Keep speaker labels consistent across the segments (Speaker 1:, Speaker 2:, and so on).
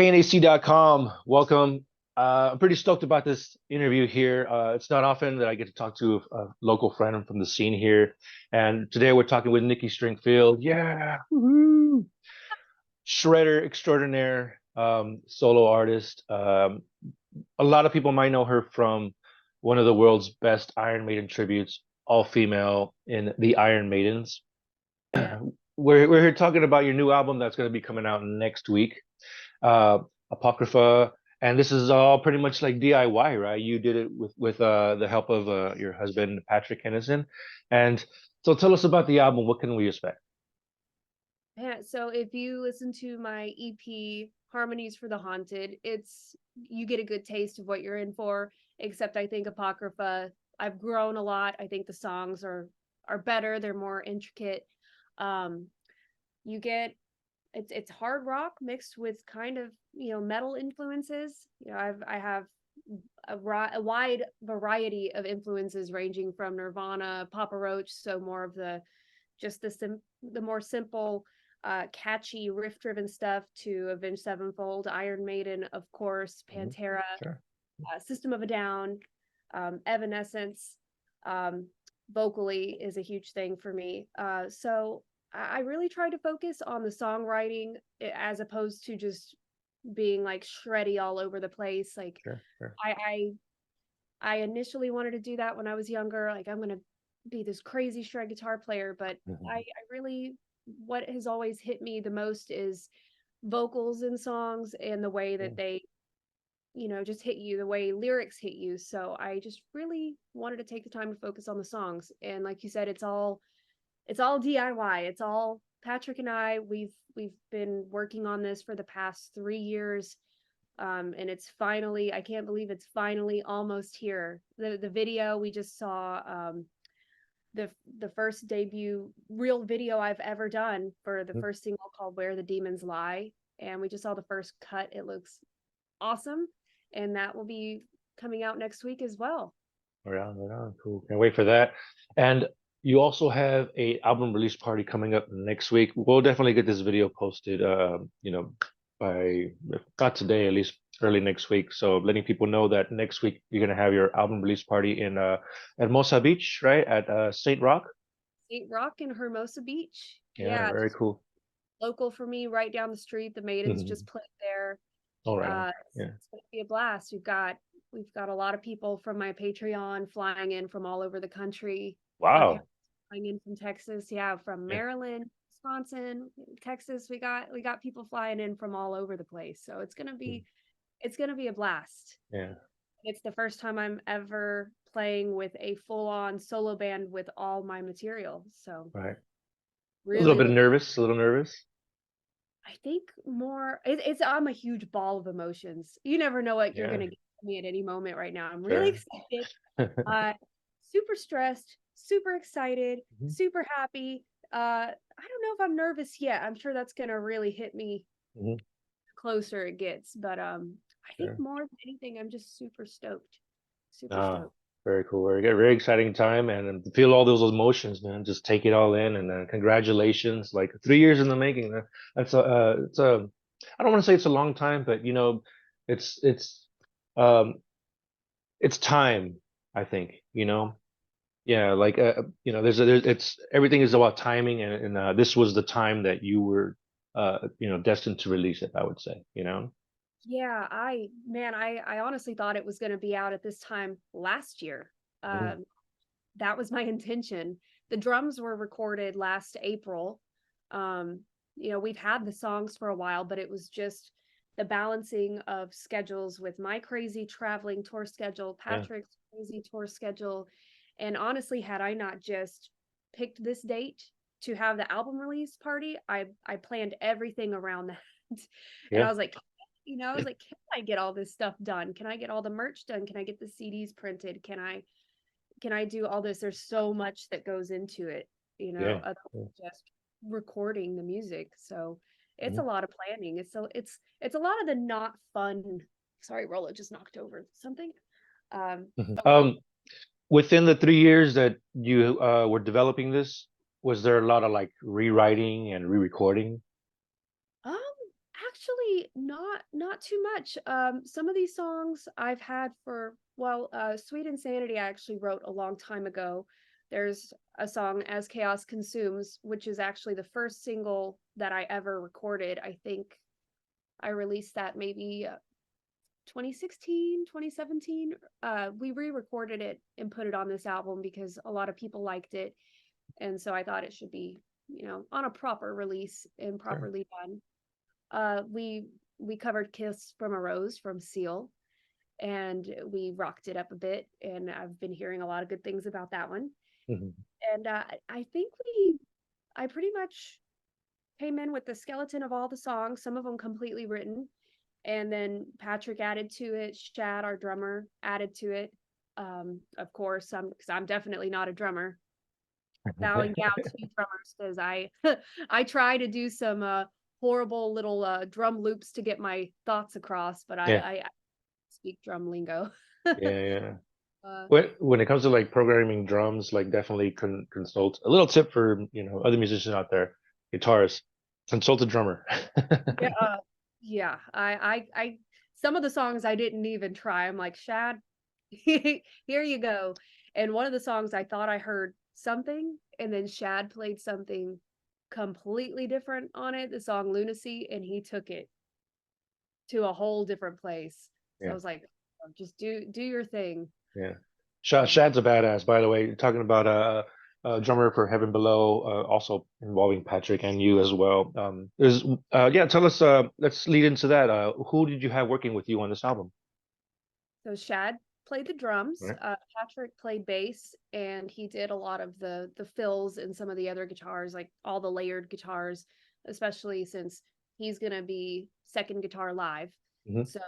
Speaker 1: KNAC.com. Welcome. I'm pretty stoked about this interview here. It's not often that I get to talk to a local friend from the scene here. And today we're talking with Nikki Stringfield. Yeah. Woohoo. Shredder extraordinaire, solo artist. A lot of people might know her from one of the world's best Iron Maiden tributes, all female in the Iron Maidens.
Speaker 2: Yeah.
Speaker 1: We're here talking about your new album that's going to be coming out next week. uh Apocrypha, and this is all pretty much like DIY, right? You did it with the help of your husband Patrick Hennison. And so tell us about the album. What can we expect?
Speaker 2: Yeah, so if you listen to my EP Harmonies for the Haunted, you get a good taste of what you're in for, except I think Apocrypha, I've grown a lot. I think the songs are better, they're more intricate. Um you get it's hard rock mixed with kind of, metal influences. I have a wide variety of influences ranging from Nirvana, Papa Roach, so more of the just the more simple, catchy riff-driven stuff to Avenged Sevenfold, Iron Maiden, of course,
Speaker 1: Mhm.
Speaker 2: Pantera,
Speaker 1: Sure.
Speaker 2: System of a Down, Evanescence. Um, Vocally is a huge thing for me. So I really try to focus on the songwriting as opposed to just being like shreddy all over the place. Like
Speaker 1: Sure. Sure.
Speaker 2: I I I initially wanted to do that when I was younger. Like I'm gonna be this crazy shred guitar player, but I
Speaker 1: Mhm.
Speaker 2: really what has always hit me the most is vocals in songs and the way
Speaker 1: Yeah.
Speaker 2: that they, just hit you, the way lyrics hit you. So I just really wanted to take the time to focus on the songs. And like you said, it's all DIY. It's all Patrick and I. We've been working on this for the past 3 years. And I can't believe it's finally almost here. The video we just saw, the the first debut real video I've ever done for the
Speaker 1: Mhm.
Speaker 2: first single called Where the Demons Lie. And we just saw the first cut. It looks awesome. And that will be coming out next week as well.
Speaker 1: Right on, right on. Cool. Can't wait for that. And you also have a album release party coming up next week. We'll definitely get this video posted, by, if not today, at least early next week. So letting people know that next week you're gonna have your album release party in at Mosa Beach, right? At Saint Rock.
Speaker 2: St. Rock and Hermosa Beach.
Speaker 1: Yeah,
Speaker 2: Yeah,
Speaker 1: very
Speaker 2: just
Speaker 1: cool.
Speaker 2: local for me, right down the street. The Maidens just played there.
Speaker 1: All right on.
Speaker 2: It's,
Speaker 1: Yeah.
Speaker 2: it's gonna be a blast. We've got a lot of people from my Patreon flying in from all over the country. My
Speaker 1: Wow.
Speaker 2: parents flying in from Texas, yeah, from
Speaker 1: Yeah.
Speaker 2: Maryland, Wisconsin, Texas. We got people flying in from all over the place. So
Speaker 1: Mhm.
Speaker 2: it's gonna be a blast.
Speaker 1: Yeah.
Speaker 2: It's the first time I'm ever playing with a full-on solo band with all my material. So
Speaker 1: Right. A little
Speaker 2: really
Speaker 1: bit
Speaker 2: look
Speaker 1: nervous, a little nervous.
Speaker 2: I think more it's I'm a huge ball of emotions. You never know what you're
Speaker 1: Yeah,
Speaker 2: gonna get from me at any moment right now. I'm really
Speaker 1: sure.
Speaker 2: excited, uh, super stressed, super excited,
Speaker 1: Mhm.
Speaker 2: super happy. I don't know if I'm nervous yet. I'm sure that's gonna really hit me
Speaker 1: Mhm.
Speaker 2: the closer it gets, but I think
Speaker 1: Sure.
Speaker 2: more than anything, I'm just super stoked. Super
Speaker 1: Ah,
Speaker 2: stoked.
Speaker 1: very cool. Very good. Very exciting time, and to feel all those emotions, man. Just take it all in, and congratulations. Like 3 years in the making. That's it's a. I don't want to say it's a long time, but it's um, it's time. I think. Yeah. Like there's it's everything is about timing, and this was the time that you were destined to release it. I would say.
Speaker 2: Yeah, I honestly thought it was gonna be out at this time last year.
Speaker 1: Mhm.
Speaker 2: Um, that was my intention. The drums were recorded last April. We've had the songs for a while, but it was just the balancing of schedules with my crazy traveling tour schedule,
Speaker 1: Yeah.
Speaker 2: Patrick's crazy tour schedule. And honestly, had I not just picked this date to have the album release party, I planned everything around that. And I
Speaker 1: Yeah.
Speaker 2: was like, can I get all this stuff done? Can I get all the merch done? Can I get the CDs printed? Can I do all this? There's so much that goes into it,
Speaker 1: Yeah.
Speaker 2: other
Speaker 1: Yeah.
Speaker 2: than just recording the music. So it's a
Speaker 1: Mhm.
Speaker 2: lot of planning. It's a lot of the not fun. Sorry, Rolla just knocked over something.
Speaker 1: Mhm.
Speaker 2: But
Speaker 1: Within the 3 years that you were developing this, was there a lot of like rewriting and re-recording?
Speaker 2: um Actually, not too much. Some of these songs I've had for well, Sweet Insanity I actually wrote a long time ago. There's a song As Chaos Consumes, which is actually the first single that I ever recorded. I think I released that maybe 2016, 2017. We re-recorded it and put it on this album because a lot of people liked it. And so I thought it should be, on a proper release and
Speaker 1: Sure.
Speaker 2: properly done. We covered Kiss from a Rose from Seal, and we rocked it up a bit, and I've been hearing a lot of good things about that one.
Speaker 1: Mhm.
Speaker 2: And I think I pretty much came in with the skeleton of all the songs, some of them completely written, and then Patrick added to it. Shad, our drummer, added to it. Of course, because I'm definitely not a drummer. Bowing down to drummers because I I try to do some horrible little drum loops to get my thoughts across, but
Speaker 1: Yeah,
Speaker 2: I speak drum lingo.
Speaker 1: yeah, yeah.
Speaker 2: uh,
Speaker 1: When it comes to like programming drums, like definitely consult. A little tip for, other musicians out there, guitarists, consult a drummer.
Speaker 2: yeah, yeah. I some of the songs I didn't even try. I'm like, Shad, here you go. And one of the songs I thought I heard something, and then Shad played something completely different on it, the song Lunacy, and he took it to a whole different place. So I
Speaker 1: Yeah,
Speaker 2: was like, "Oh, just do your thing."
Speaker 1: yeah.
Speaker 2: Um,
Speaker 1: Shad's a badass, by the way. Talking about a drummer for Heaven Below, also involving Patrick and you as well. Yeah, tell us. Let's lead into that. Who did you have working with you on this album?
Speaker 2: so Shad played the drums,
Speaker 1: Right.
Speaker 2: Patrick played bass, and he did a lot of the fills and some of the other guitars, like all the layered guitars, especially since he's gonna be second guitar live.
Speaker 1: Hmm.
Speaker 2: So,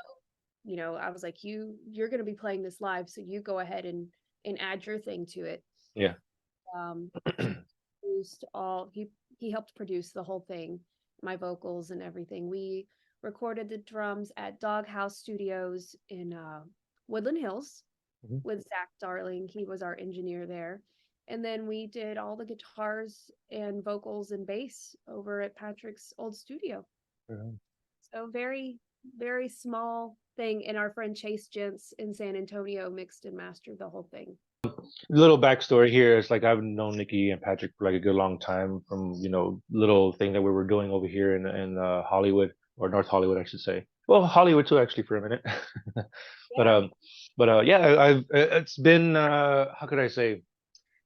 Speaker 2: I was like, you're gonna be playing this live, so you go ahead and add your thing to it.
Speaker 1: Yeah.
Speaker 2: Um, produced all he helped produce the whole thing, my vocals and everything. We recorded the drums at Doghouse Studios in Woodland Hills
Speaker 1: Mhm.
Speaker 2: with Zach Darling. He was our engineer there. And then we did all the guitars and vocals and bass over at Patrick's old studio.
Speaker 1: Mhm.
Speaker 2: So very, very small thing. And our friend Chase Gents in San Antonio mixed and mastered the whole thing.
Speaker 1: Little backstory here is like I've known Nikki and Patrick for like a good long time from, little thing that we were doing over here in Hollywood, or North Hollywood, I should say. Well, Hollywood too, actually, for a minute. But
Speaker 2: Yeah.
Speaker 1: yeah, it's been, how could I say,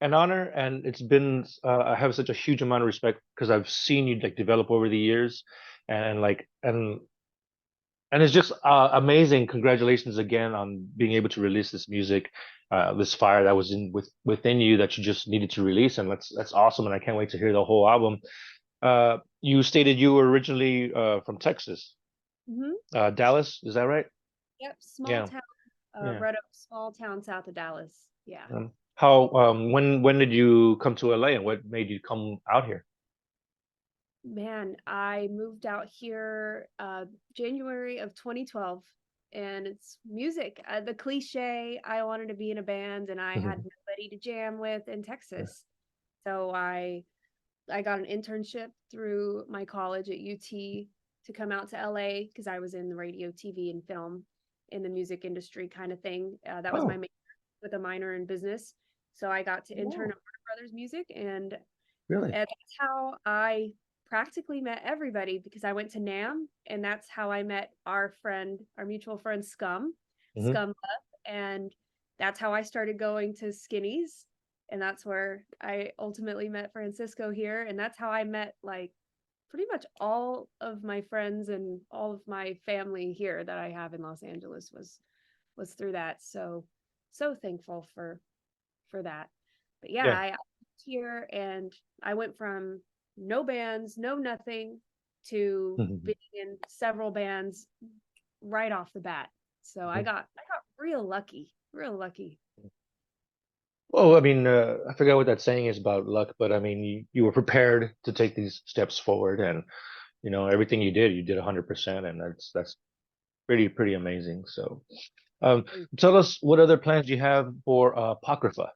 Speaker 1: an honor, and it's been, I have such a huge amount of respect because I've seen you like develop over the years, and like and it's just amazing. Congratulations again on being able to release this music, this fire that was within you that you just needed to release, and that's awesome. And I can't wait to hear the whole album. You stated you were originally from Texas,
Speaker 2: Hmm.
Speaker 1: Dallas, is that right?
Speaker 2: Yep. Small
Speaker 1: Yeah,
Speaker 2: town,
Speaker 1: yeah.
Speaker 2: Red Oak, small town south of Dallas. Yeah.
Speaker 1: How when did you come to LA, and what made you come out here?
Speaker 2: Man, I moved out here January of 2012, and it's music. The cliche, I wanted to be in a band and I had
Speaker 1: Mhm.
Speaker 2: nobody to jam with in
Speaker 1: Yeah.
Speaker 2: Texas. So I got an internship through my college at UT to come out to LA because I was in the radio, TV, and film in the music industry kind of thing. That was my
Speaker 1: Oh,
Speaker 2: major with a minor in business. So I got to intern
Speaker 1: wow,
Speaker 2: at Warner Brothers Music,
Speaker 1: really?
Speaker 2: and that's how I practically met everybody because I went to NAM, and that's how I met our mutual friend
Speaker 1: Hmm.
Speaker 2: Scum Love, and that's how I started going to Skinny's, and that's where I ultimately met Francisco here, and that's how I met like pretty much all of my friends and all of my family here that I have in Los Angeles was through that. So so thankful for that. But yeah,
Speaker 1: Yeah.
Speaker 2: I moved here and I went from no bands, no nothing to being in several bands right off the bat. So
Speaker 1: Mhm.
Speaker 2: I got real lucky, real lucky.
Speaker 1: Well, I mean, I forgot what that saying is about luck, but I mean, you were prepared to take these steps forward, and everything you did 100%, and that's pretty amazing. So, um, tell us what other plans you have for Apocrypha.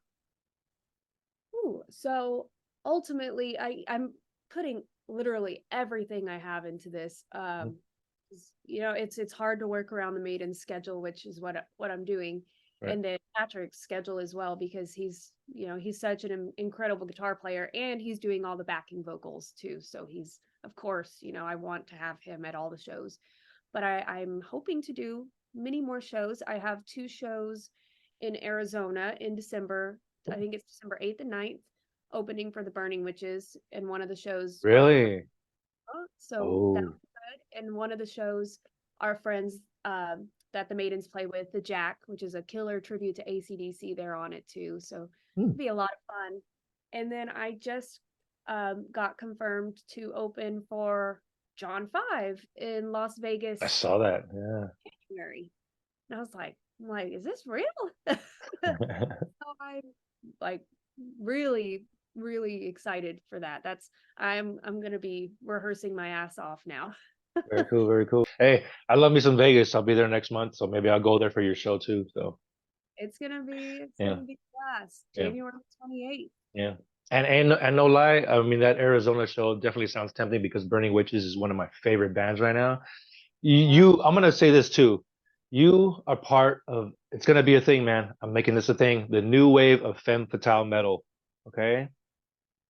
Speaker 2: Ooh, so ultimately I'm putting literally everything I have into this. It's hard to work around the Maidens schedule, which is what I'm doing.
Speaker 1: Right.
Speaker 2: And then Patrick's schedule as well, because he's such an incredible guitar player, and he's doing all the backing vocals too. So he's, of course, I want to have him at all the shows. But I'm hoping to do many more shows. I have 2 shows in Arizona in December. I think it's December 8th and 9th, opening for the Burning Witches, and one of the shows are for
Speaker 1: Really?
Speaker 2: so that's
Speaker 1: Oh,
Speaker 2: good. And one of the shows, our friends that the Maidens play with, the Jack, which is a killer tribute to AC/DC, they're on it too. So
Speaker 1: hmm.
Speaker 2: it'll be a lot of fun. And then I just got confirmed to open for John 5 in Las
Speaker 1: I
Speaker 2: Vegas
Speaker 1: saw that. Yeah.
Speaker 2: January. And I'm like, is this real? So I'm like really, really excited for that. I'm gonna be rehearsing my ass off now.
Speaker 1: Very cool, very cool. Hey, I love me some Vegas. I'll be there next month, so maybe I'll go there for your show too. So
Speaker 2: It's
Speaker 1: yeah,
Speaker 2: gonna be blast.
Speaker 1: yeah,
Speaker 2: January 28th.
Speaker 1: yeah. And no lie, I mean that Arizona show definitely sounds tempting because Burning Witches is one of my favorite bands right now.
Speaker 2: Yeah.
Speaker 1: I'm gonna say this too. You are part of. It's gonna be a thing, man. I'm making this a thing. The new wave of femme fatale metal. Okay,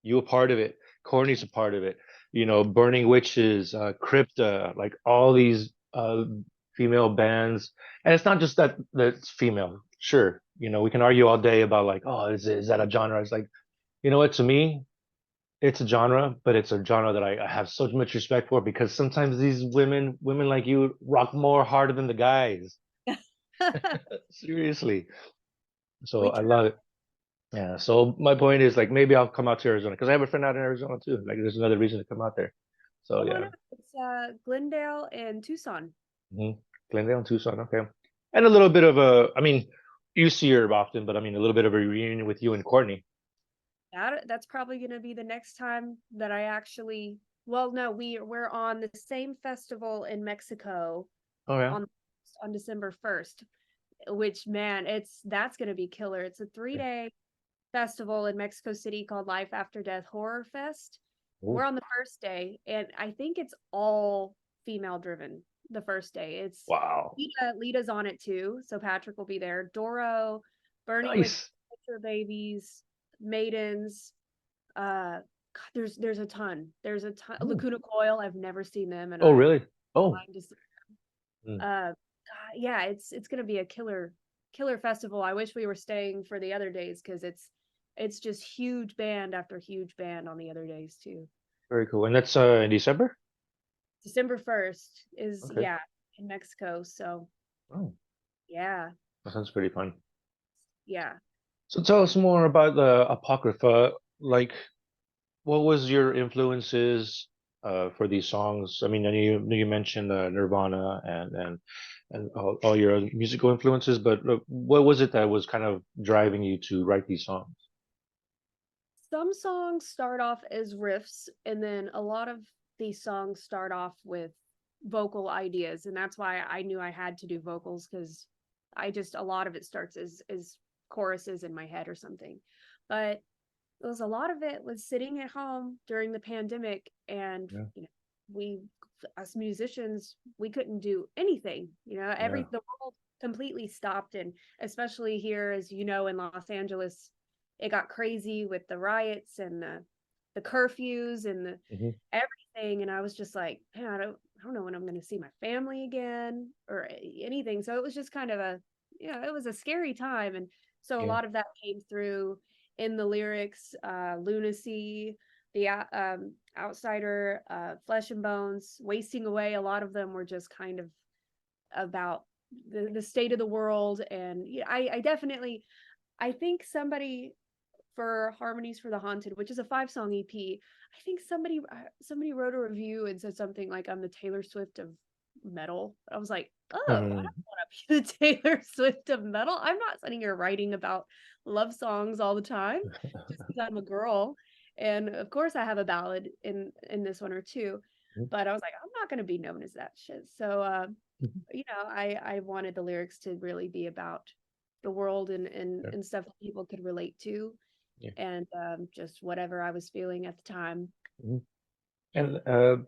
Speaker 1: you a part of it. Corny's a part of it. Burning Witches, Crypta, like all these female bands. And it's not just that it's female. Sure, we can argue all day about like, oh, is that a genre? It's like, you know what? To me, it's a genre, but it's a genre that I have so much respect for because sometimes these women like you, rock more harder than the guys. Seriously. So
Speaker 2: We
Speaker 1: I
Speaker 2: try.
Speaker 1: love it. Yeah. So my point is like maybe I'll come out to Arizona because I have a friend out in Arizona too. Like there's another reason to come out there. So
Speaker 2: Come on
Speaker 1: yeah.
Speaker 2: up. It's Glendale and Tucson.
Speaker 1: hmm Glendale and Tucson. Okay. And a little bit of I mean, you see her often, but I mean a little bit of a reunion with you and Courtney.
Speaker 2: That's probably gonna be the next time that I actually, well, no, we're on the same festival in Mexico
Speaker 1: Oh yeah.
Speaker 2: on December 1st, which, man, that's gonna be killer. It's a
Speaker 1: Yeah.
Speaker 2: 3-day festival in Mexico City called Life After Death Horror Fest. We're
Speaker 1: Oh,
Speaker 2: on the first day, and I think it's all female driven. The first day, it's
Speaker 1: wow.
Speaker 2: Lita's on it too, so Patrick will be there. Doro, Burning Witch,
Speaker 1: Nice.
Speaker 2: Picture Babies, Maidens. God, there's a ton. There's a ton.
Speaker 1: Hmm.
Speaker 2: Lacuna Coil. I've never seen them, and
Speaker 1: Oh
Speaker 2: I'm
Speaker 1: really? Oh.
Speaker 2: dying to see.
Speaker 1: Mm.
Speaker 2: God, yeah, it's gonna be a killer festival. I wish we were staying for the other days because it's just huge band after huge band on the other days too.
Speaker 1: Very cool. And that's in December?
Speaker 2: December 1st is,
Speaker 1: Okay.
Speaker 2: yeah, in Mexico. So
Speaker 1: Oh,
Speaker 2: yeah,
Speaker 1: that sounds pretty fun.
Speaker 2: yeah.
Speaker 1: So tell us more about the Apocrypha. Like, what was your influences for these songs? I mean, I knew you mentioned Nirvana and all your other musical influences, but what was it that was kind of driving you to write these songs?
Speaker 2: Some songs start off as riffs, and then a lot of these songs start off with vocal ideas, and that's why I knew I had to do vocals, because a lot of it starts as choruses in my head or something. But it was a lot of it was sitting at home during the pandemic, and
Speaker 1: Yeah,
Speaker 2: we, us musicians, we couldn't do anything.
Speaker 1: yeah.
Speaker 2: The world completely stopped, and especially here, as you know, in Los Angeles, it got crazy with the riots and the curfews and the
Speaker 1: hmm
Speaker 2: everything. And I was just like, man, I don't know when I'm going to see my family again or anything. So it was just kind of it was a scary time. And so a
Speaker 1: Yeah.
Speaker 2: lot of that came through in the lyrics. Lunacy, the outsider, flesh and bones, wasting away. A lot of them were just kind of about the state of the world. And yeah, I definitely, I think somebody, for Harmonies for the Haunted, which is a 5-song EP, I think somebody wrote a review and said something like, I'm the Taylor Swift of metal. I was like, oh, I don't
Speaker 1: hmm
Speaker 2: want to be the Taylor Swift of metal. I'm not sitting here writing about love songs all the time just because I'm a girl. And of course I have a ballad in this one or two, but I was like, I'm not going to be known as that shit. So I wanted the lyrics to really be about the world
Speaker 1: Yeah.
Speaker 2: and stuff that people could relate to,
Speaker 1: Yeah.
Speaker 2: and just whatever I was feeling at the time.
Speaker 1: Mhm. And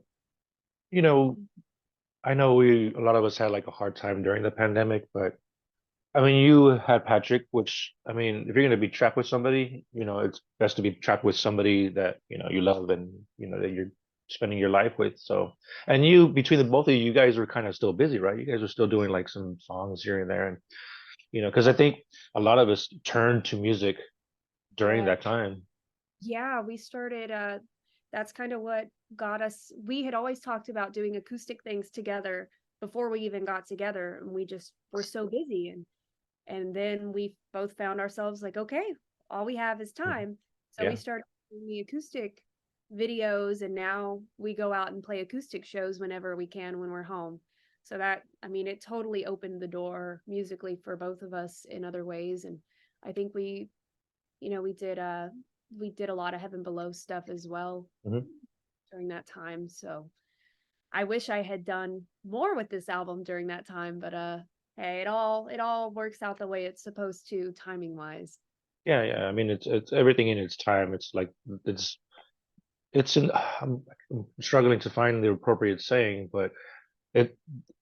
Speaker 1: you know, I know a lot of us had like a hard time during the pandemic, but I mean, you had Patrick, which I mean, if you're gonna be trapped with somebody, it's best to be trapped with somebody that you love and that you're spending your life with. So, and you between the both of you, you guys were kind of still busy, right? You guys were still doing like some songs here and there, and because I think a lot of us turned to music during
Speaker 2: Yeah.
Speaker 1: that time.
Speaker 2: Yeah, we started, that's kind of what got us. We had always talked about doing acoustic things together before we even got together, and we just were so busy, and then we both found ourselves like, okay, all we have is
Speaker 1: Mhm.
Speaker 2: time. So we
Speaker 1: Yeah.
Speaker 2: started doing the acoustic videos, and now we go out and play acoustic shows whenever we can when we're home. So that, I mean, it totally opened the door musically for both of us in other ways. And I think we did a lot of Heaven Below stuff as well
Speaker 1: Hmm.
Speaker 2: during that time. So I wish I had done more with this album during that time, but hey, it all works out the way it's supposed to timing wise.
Speaker 1: Yeah, yeah. I mean, it's everything in its time. It's like it's it's in. I'm struggling to find the appropriate saying, but it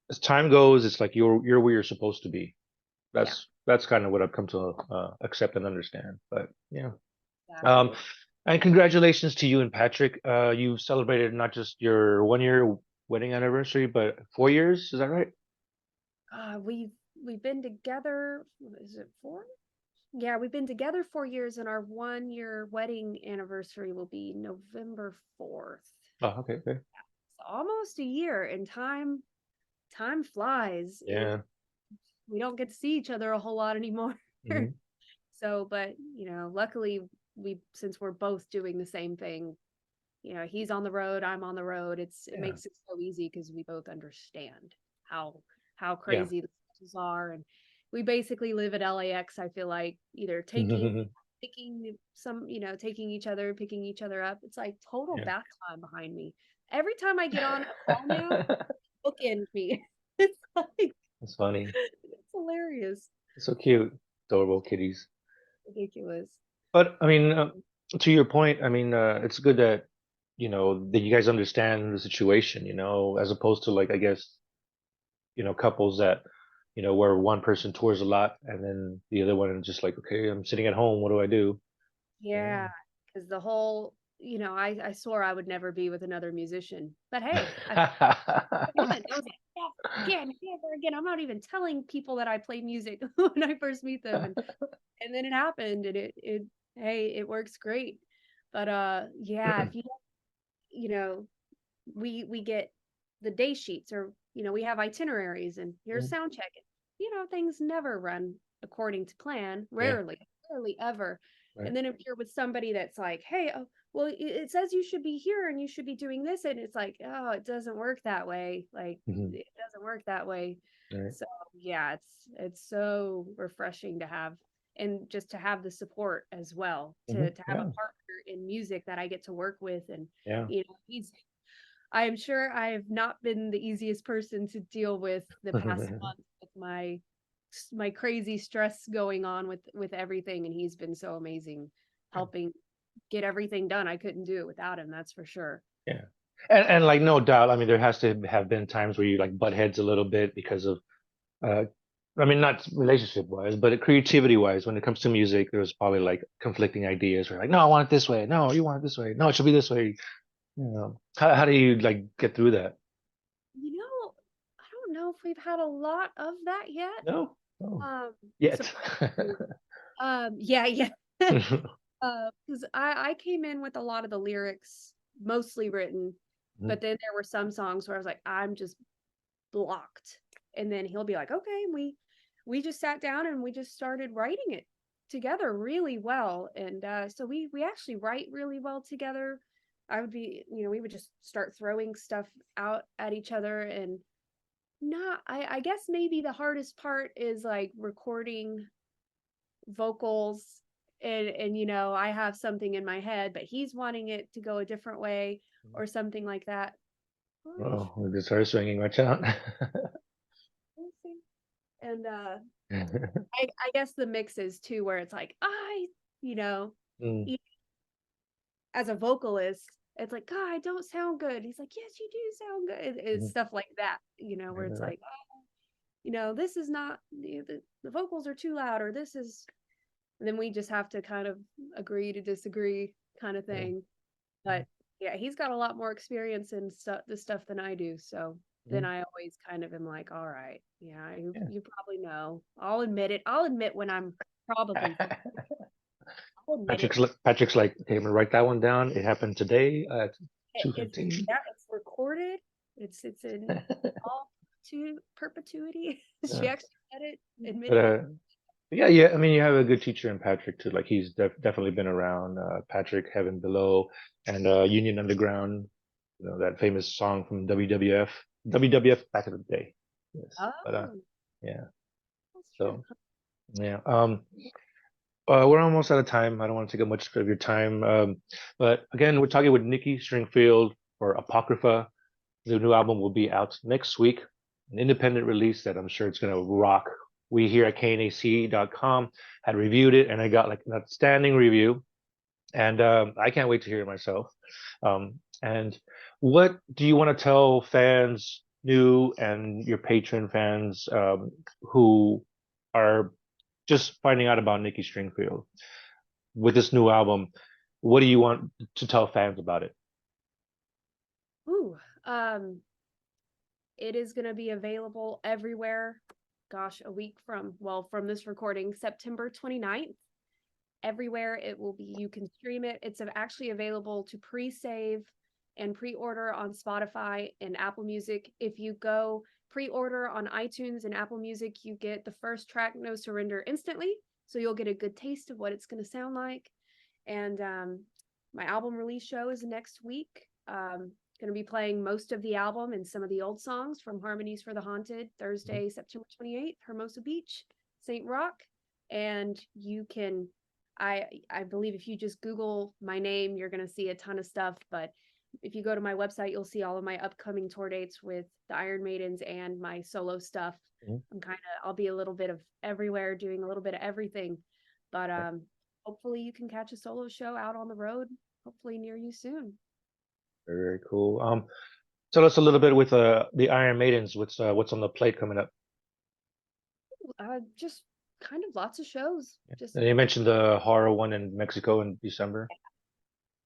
Speaker 1: as time goes, it's like you're where you're supposed to be.
Speaker 2: Yeah,
Speaker 1: That's kind of what I've come to accept and understand. But yeah. Um,
Speaker 2: exactly.
Speaker 1: and congratulations to you and Patrick. You celebrated not just your 1 year wedding anniversary, but 4 years. Is that right?
Speaker 2: We've been together, is it 4? Yeah, we've been together 4 years, and our 1 year wedding anniversary will be November 4th.
Speaker 1: Oh, okay, okay.
Speaker 2: It's almost a year, and time flies.
Speaker 1: Yeah.
Speaker 2: We don't get to see each other a whole lot anymore.
Speaker 1: Hmm.
Speaker 2: So, but luckily we since we're both doing the same thing, he's on the road, I'm on the road. It
Speaker 1: Yeah.
Speaker 2: makes it so easy because we both understand how how
Speaker 1: Yeah.
Speaker 2: crazy the schedules are, and we basically live at LAX. I feel like either taking each other, picking each other up. It's like total
Speaker 1: Yeah.
Speaker 2: back time behind me. Every time I get on a call now, bookend me. It's like
Speaker 1: That's funny.
Speaker 2: it's hilarious,
Speaker 1: It's so cute. Adorable kitties.
Speaker 2: ridiculous.
Speaker 1: But I mean, to your point, I mean, it's good that you guys understand the situation, as opposed to like, I guess, couples that, where one person tours a lot and then the other one is just like, okay, I'm sitting at home. What do I do? Yeah.
Speaker 2: Yeah, because the whole I swore I would never be with another musician, but hey, I again, I was like, never again, never again. I'm not even telling people that I play music when I first meet them, and then it happened, and it hey, it works great. But yeah, if you know, we get the day sheets, or we have itineraries, and here's
Speaker 1: Mm,
Speaker 2: sound check. Things never run according to plan,
Speaker 1: yeah,
Speaker 2: rarely ever.
Speaker 1: right.
Speaker 2: And then if you're with somebody that's like, hey, oh, well, it says you should be here and you should be doing this, and it's like, oh, it doesn't work that way. Like,
Speaker 1: Hmm.
Speaker 2: it doesn't work that way.
Speaker 1: Right.
Speaker 2: So yeah, it's so refreshing to have, and just to have the support as well,
Speaker 1: Hmm.
Speaker 2: to have a
Speaker 1: Yeah,
Speaker 2: partner in music that I get to work with. And
Speaker 1: yeah.
Speaker 2: he's I am sure I have not been the easiest person to deal with the past month with my crazy stress going on with everything, and he's been so amazing helping get everything done. I couldn't do it without him, that's for sure.
Speaker 1: Yeah. And like no doubt, I mean, there has to have been times where you like butt heads a little bit because of uh I mean, not relationship wise, but creativity wise, when it comes to music, there's probably like conflicting ideas. Where like, no, I want it this way. No, you want it this way. No, it should be this way. How do you like get through that?
Speaker 2: I don't know if we've had a lot of that yet.
Speaker 1: No, no,
Speaker 2: Um,
Speaker 1: yet.
Speaker 2: surprisingly. Yeah, yeah. Because I came in with a lot of the lyrics mostly written,
Speaker 1: Mhm.
Speaker 2: but then there were some songs where I was like, I'm just blocked. And then he'll be like, okay, we just sat down and we just started writing it together really well. And so we actually write really well together. We would just start throwing stuff out at each other. And not I guess maybe the hardest part is like recording vocals, and I have something in my head, but he's wanting it to go a different way or something like that. Gosh,
Speaker 1: Oh, we just started swinging. Watch out.
Speaker 2: let's see. And I guess the mix is too, where it's like you know
Speaker 1: Mm,
Speaker 2: e- as a vocalist, it's like, God, I don't sound good. He's like, yes, you do sound good. It's
Speaker 1: Mhm.
Speaker 2: stuff like that, where it's
Speaker 1: Right.
Speaker 2: like, this is not the vocals are too loud, or this is. And then we just have to kind of agree to disagree, kind of
Speaker 1: Yeah.
Speaker 2: thing. But yeah, he's got a lot more experience in this stuff than I do. So then
Speaker 1: Mhm.
Speaker 2: I always kind of am like, all right, yeah,
Speaker 1: Yeah.
Speaker 2: you probably know. I'll admit it. I'll admit when I'm probably full. I'll admit it.
Speaker 1: Patrick's like, okay, I'm gonna write that one down. It happened today at
Speaker 2: It's
Speaker 1: 2:15.
Speaker 2: yeah, it's recorded. It's in all to perpetuity. She
Speaker 1: Yeah.
Speaker 2: actually said it,
Speaker 1: But
Speaker 2: admitted it.
Speaker 1: yeah, yeah. I mean, you have a good teacher in Patrick too. Like he's definitely been around. Patrick, Heaven Below, and Union Underground. That famous song from WWF. WWF back in the day. Yes. But
Speaker 2: Oh,
Speaker 1: yeah.
Speaker 2: that's true.
Speaker 1: So yeah. We're almost out of time. I don't want to take up much of your time. But again, we're talking with Nikki Stringfield for Apocrypha. The new album will be out next week, an independent release that I'm sure it's going to rock. We here at knac.com had reviewed it, and I got like an outstanding review, and I can't wait to hear it myself. And what do you want to tell fans, new and your patron fans, who are just finding out about Nikki Stringfield with this new album? What do you want to tell fans about it?
Speaker 2: Ooh, it is going to be available everywhere. Gosh, a week from this recording, September 29th. Everywhere it will be, you can stream it. It's actually available to pre-save and pre-order on Spotify and Apple Music. If you go pre-order on iTunes and Apple Music, you get the first track, No Surrender, instantly. So you'll get a good taste of what it's going to sound like. And my album release show is next week. Going to be playing most of the album and some of the old songs from Harmonies for the Haunted, Thursday, September 28th, Hermosa Beach, St. Rock. And you can, I believe if you just Google my name, you're going to see a ton of stuff. But if you go to my website, you'll see all of my upcoming tour dates with the Iron Maidens and my solo stuff.
Speaker 1: Mhm.
Speaker 2: I'll be a little bit of everywhere, doing a little bit of everything. But hopefully you can catch a solo show out on the road, hopefully near you soon.
Speaker 1: Very, very cool. Tell us a little bit with the Iron Maidens. What's on the plate coming up?
Speaker 2: Just kind of lots of shows. Just
Speaker 1: And you mentioned the horror one in Mexico in December.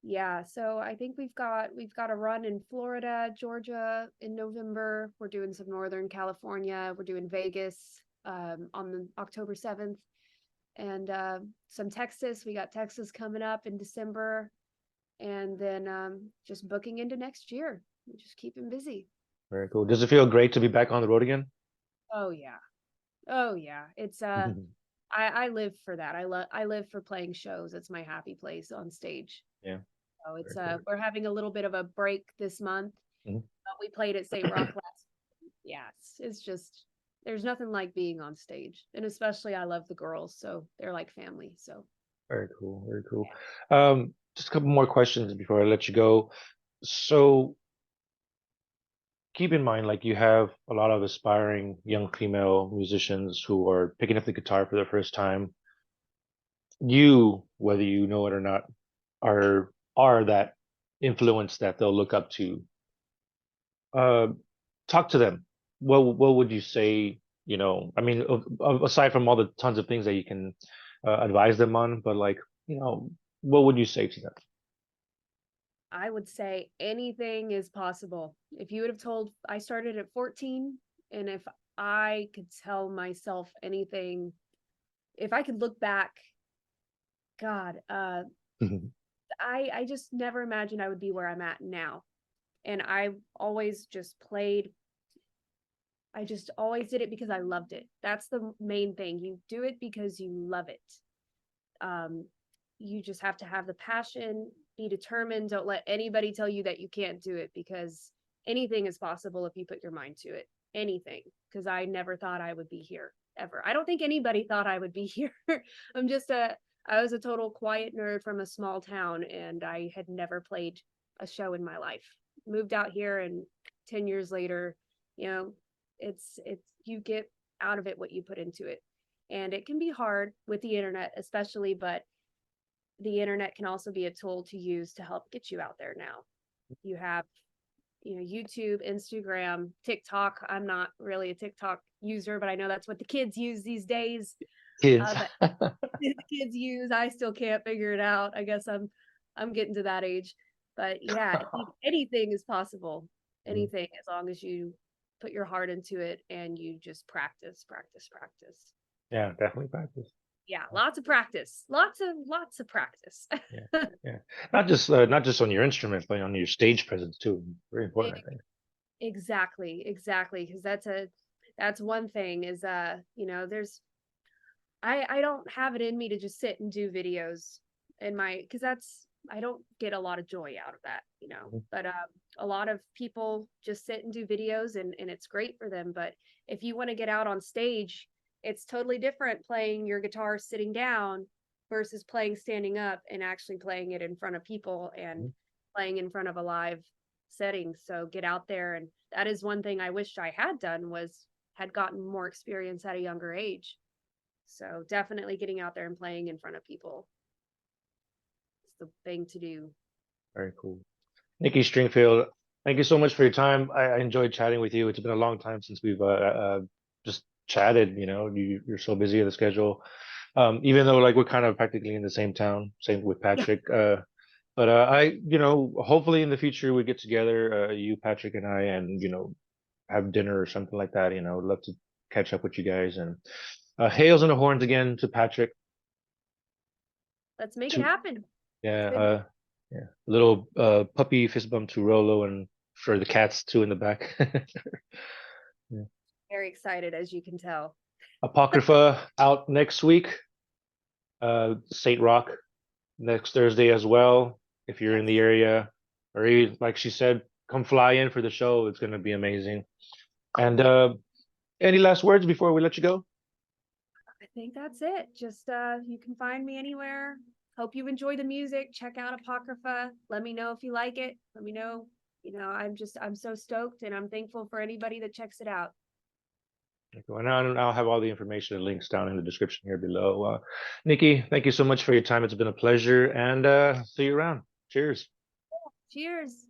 Speaker 2: yeah, so I think we've got a run in Florida, Georgia in November. We're doing some Northern California. We're doing Vegas on the October 7th, and some Texas. We got Texas coming up in December, and then just booking into next year. We're just keeping busy.
Speaker 1: Very cool. Does it feel great to be back on the road again?
Speaker 2: Oh yeah. Oh yeah. It's I live for that. I live for playing shows. It's my happy place on stage.
Speaker 1: Yeah,
Speaker 2: So it's
Speaker 1: very cool.
Speaker 2: we're having a little bit of a break this month.
Speaker 1: Mhm.
Speaker 2: We played at St. Rock last. Yeah, it's just there's nothing like being on stage. And especially I love the girls, so they're like family. So
Speaker 1: Very cool. Very cool. Just a couple more questions before I let you go. So keep in mind, like you have a lot of aspiring young female musicians who are picking up the guitar for the first time. You, whether you know it or not, are that influence that they'll look up to. Uh, Talk to them. What would you say? I mean, aside from all the tons of things that you can advise them on, but like, what would you say to them?
Speaker 2: I would say anything is possible. If you would have told I started at 14, and if I could tell myself anything, if I could look back, God, I just never imagined I would be where I'm at now. And I always just played. I just always did it because I loved it. That's the main thing. You do it because you love it. Um, you just have to have the passion, be determined. Don't let anybody tell you that you can't do it, because anything is possible if you put your mind to it. Anything. Because I never thought I would be here ever. I don't think anybody thought I would be here. I'm just I was a total quiet nerd from a small town, and I had never played a show in my life. Moved out here, and 10 years later, you know, it's you get out of it what you put into it. And it can be hard with the internet, especially, but the internet can also be a tool to use to help get you out there now. You have, YouTube, Instagram, TikTok. I'm not really a TikTok user, but I know that's what the kids use these days.
Speaker 1: Kids.
Speaker 2: That the kids use. I still can't figure it out. I guess I'm getting to that age. But yeah, anything is possible.
Speaker 1: Mm,
Speaker 2: Anything, as long as you put your heart into it and you just practice, practice, practice.
Speaker 1: yeah, definitely practice.
Speaker 2: Yeah, lots of practice. Lots of practice.
Speaker 1: Yeah, yeah. Not just on your instrument, but on your stage presence too. Very important, I think.
Speaker 2: Exactly, because that's one thing is there's I don't have it in me to just sit and do videos in my because that's I don't get a lot of joy out of that.
Speaker 1: Mhm.
Speaker 2: But a lot of people just sit and do videos and it's great for them. But if you want to get out on stage, it's totally different playing your guitar sitting down versus playing standing up and actually playing it in front of people and
Speaker 1: Mhm.
Speaker 2: playing in front of a live setting. So get out there, and that is one thing I wished I had done was had gotten more experience at a younger age. So definitely getting out there and playing in front of people is the thing to do.
Speaker 1: Very cool. Nikki Stringfield, thank you so much for your time. I enjoyed chatting with you. It's been a long time since we've just chatted. You're so busy with the schedule. Even though like we're kind of practically in the same town, same with
Speaker 2: Yeah,
Speaker 1: Patrick. But hopefully in the future we get together, you, Patrick, and I, and have dinner or something like that. I'd love to catch up with you guys. And hails and the horns again to Patrick.
Speaker 2: let's make it
Speaker 1: To
Speaker 2: happen. It's
Speaker 1: yeah,
Speaker 2: been
Speaker 1: yeah, a little puppy fist bump to Rolo and for the cats too in the back. Yeah.
Speaker 2: very excited, as you can tell.
Speaker 1: Apocrypha out next week. Saint Rock next Thursday as well. If you're in
Speaker 2: Yes.
Speaker 1: the area, or like she said, come fly in for the show. It's going to be amazing. And any last words before we let you go?
Speaker 2: I think that's it. Just you can find me anywhere. Hope you enjoy the music. Check out Apocrypha. Let me know if you like it. Let me know. I'm so stoked and I'm thankful for anybody that checks it out.
Speaker 1: And I'll have all the information and links down in the description here below. Nikki, thank you so much for your time. It's been a pleasure, and see you around. Cheers.
Speaker 2: Cheers.